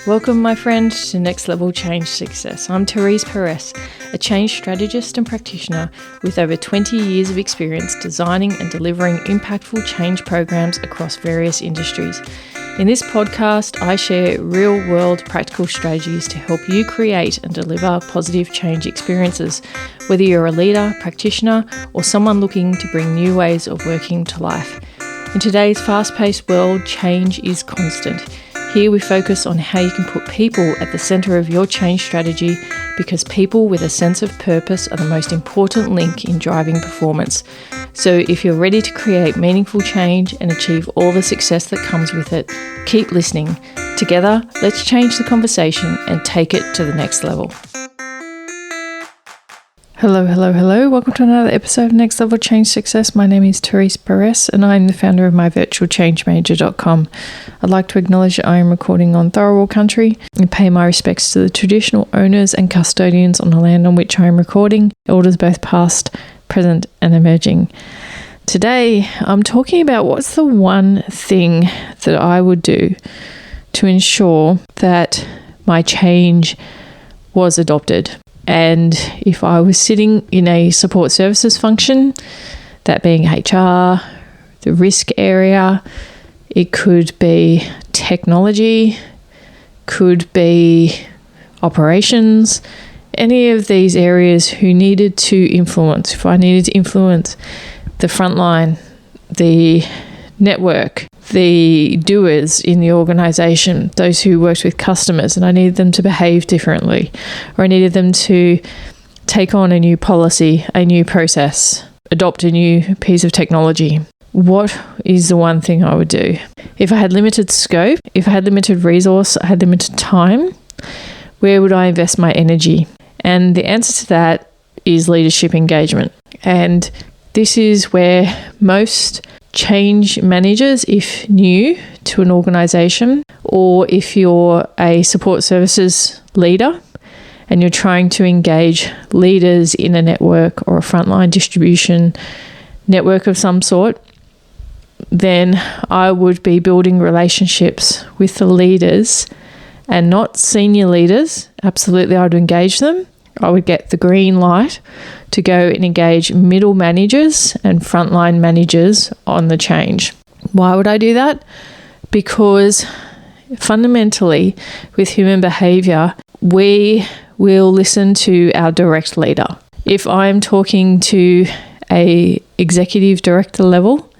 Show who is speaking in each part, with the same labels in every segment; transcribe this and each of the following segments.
Speaker 1: Welcome, my friend, to Next Level Change Success. I'm Therese, a change strategist and practitioner with over 20 years of experience designing and delivering impactful change programs across various industries. In this podcast, I share real-world practical strategies to help you create and deliver positive change experiences, whether you're a leader, practitioner, or someone looking to bring new ways of working to life. In today's fast-paced world, change is constant. Here we focus on how you can put people at the centre of your change strategy, because people with a sense of purpose are the most important link in driving performance. So if you're ready to create meaningful change and achieve all the success that comes with it, keep listening. Together, let's change the conversation and take it to the next level. Hello. Welcome to another episode of Next Level Change Success. My name is Therese, and I'm the founder of myvirtualchangemanager.com. I'd like to acknowledge that I am recording on Tharawal country and pay my respects to the traditional owners and custodians on the land on which I am recording, elders both past, present and emerging. Today, I'm talking about what's the one thing that I would do to ensure that my change was adopted. And if I was sitting in a support services function, that being HR, the risk area, it could be technology, could be operations, any of these areas who needed to influence. If I needed to influence the frontline, the network, the doers in the organisation, those who worked with customers, and I needed them to behave differently, or I needed them to take on a new policy, a new process, adopt a new piece of technology. What is the one thing I would do? If I had limited scope, if I had limited resource, I had limited time, where would I invest my energy? And the answer to that is leadership engagement. And this is where most change managers, if new to an organisation, or if you're a support services leader and you're trying to engage leaders in a network or a frontline distribution network of some sort, then I would be building relationships with the leaders and not senior leaders. Absolutely, I would engage them. I would get the green light to go and engage middle managers and frontline managers on the change. Why would I do that? Because fundamentally, with human behaviour, we will listen to our direct leader. If I'm talking to a executive director level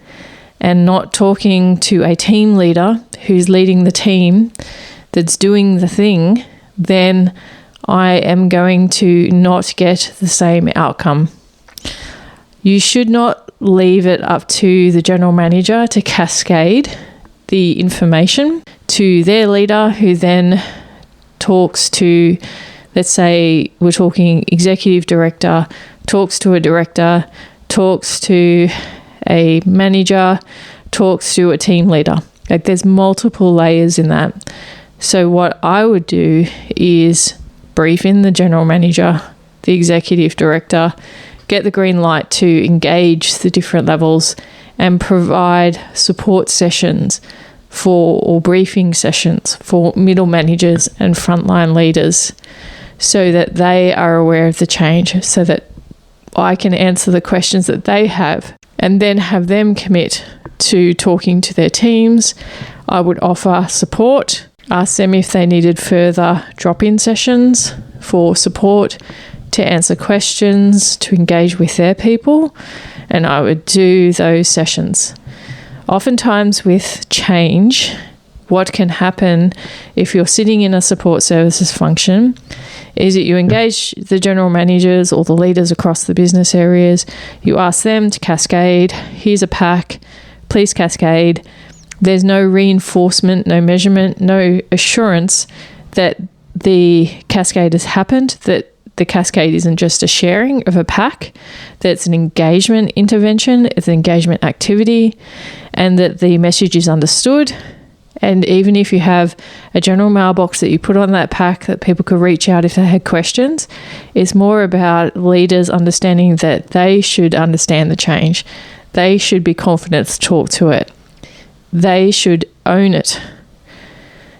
Speaker 1: and not talking to a team leader who's leading the team that's doing the thing, then I am going to not get the same outcome. You should not leave it up to the general manager to cascade the information to their leader, who then talks to, let's say we're talking executive director, talks to a director, talks to a manager, talks to a team leader. Like, there's multiple layers in that. So what I would do is brief in the general manager, the executive director, get the green light to engage the different levels and provide support sessions or briefing sessions for middle managers and frontline leaders, so that they are aware of the change, so that I can answer the questions that they have and then have them commit to talking to their teams. I would offer support, ask them if they needed further drop-in sessions for support, to answer questions, to engage with their people, and I would do those sessions. Oftentimes with change, what can happen if you're sitting in a support services function is that you engage the general managers or the leaders across the business areas. You ask them to cascade. Here's a pack. Please cascade. There's no reinforcement, no measurement, no assurance that the cascade has happened, that the cascade isn't just a sharing of a pack, that it's an engagement intervention, it's an engagement activity, and that the message is understood. And even if you have a general mailbox that you put on that pack that people could reach out if they had questions, it's more about leaders understanding that they should understand the change. They should be confident to talk to it. They should own it.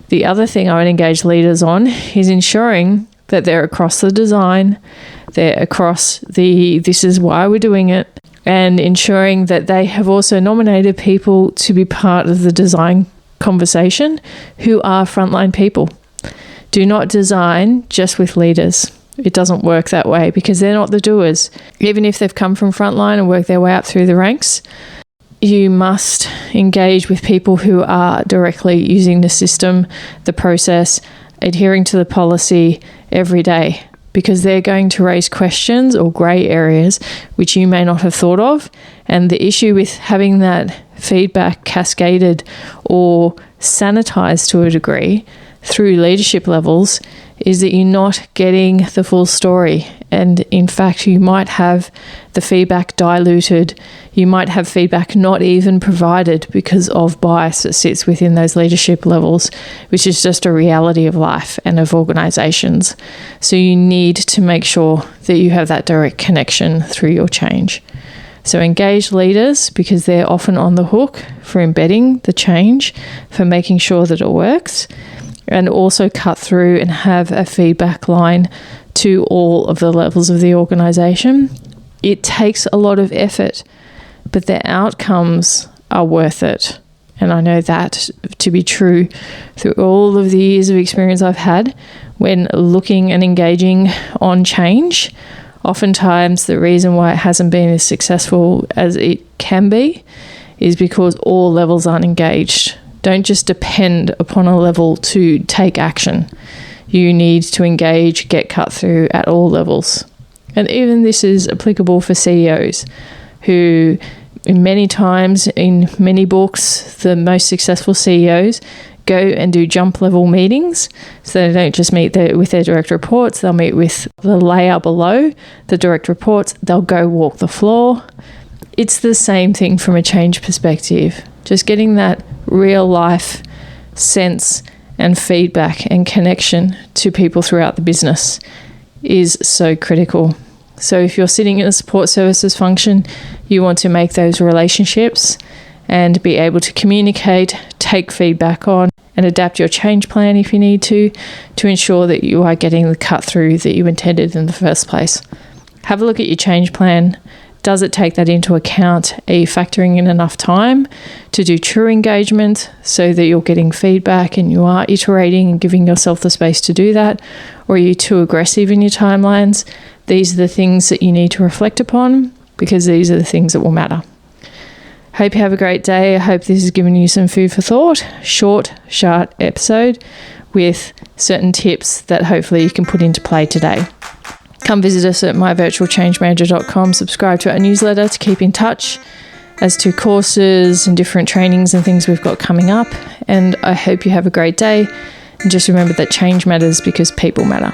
Speaker 1: The other thing I would engage leaders on is ensuring that they're across the design, they're across this is why we're doing it, and ensuring that they have also nominated people to be part of the design conversation who are frontline people. Do not design just with leaders. It doesn't work that way because they're not the doers. Even if they've come from frontline and worked their way up through the ranks, you must engage with people who are directly using the system, the process, adhering to the policy every day, because they're going to raise questions or grey areas which you may not have thought of. And the issue with having that feedback cascaded or sanitized to a degree through leadership levels is that you're not getting the full story. And in fact, you might have the feedback diluted. You might have feedback not even provided because of bias that sits within those leadership levels, which is just a reality of life and of organizations. So you need to make sure that you have that direct connection through your change. So engage leaders because they're often on the hook for embedding the change, for making sure that it works, and also cut through and have a feedback line to all of the levels of the organisation. It takes a lot of effort, but the outcomes are worth it. And I know that to be true through all of the years of experience I've had when looking and engaging on change. Oftentimes the reason why it hasn't been as successful as it can be is because all levels aren't engaged. Don't just depend upon a level to take action. You need to engage, get cut through at all levels. And even this is applicable for CEOs who many times in many books, the most successful CEOs go and do jump level meetings. So they don't just meet with their direct reports, they'll meet with the layer below the direct reports, they'll go walk the floor. It's the same thing from a change perspective. Just getting that real life sense and feedback and connection to people throughout the business is so critical. So if you're sitting in a support services function, you want to make those relationships and be able to communicate, take feedback on, and adapt your change plan if you need to ensure that you are getting the cut through that you intended in the first place. Have a look at your change plan. Does it take that into account? Are you factoring in enough time to do true engagement so that you're getting feedback and you are iterating and giving yourself the space to do that? Or are you too aggressive in your timelines? These are the things that you need to reflect upon because these are the things that will matter. Hope you have a great day. I hope this has given you some food for thought. Short, sharp episode with certain tips that hopefully you can put into play today. Come visit us at myvirtualchangemanager.com. Subscribe to our newsletter to keep in touch as to courses and different trainings and things we've got coming up. And I hope you have a great day. And just remember that change matters because people matter.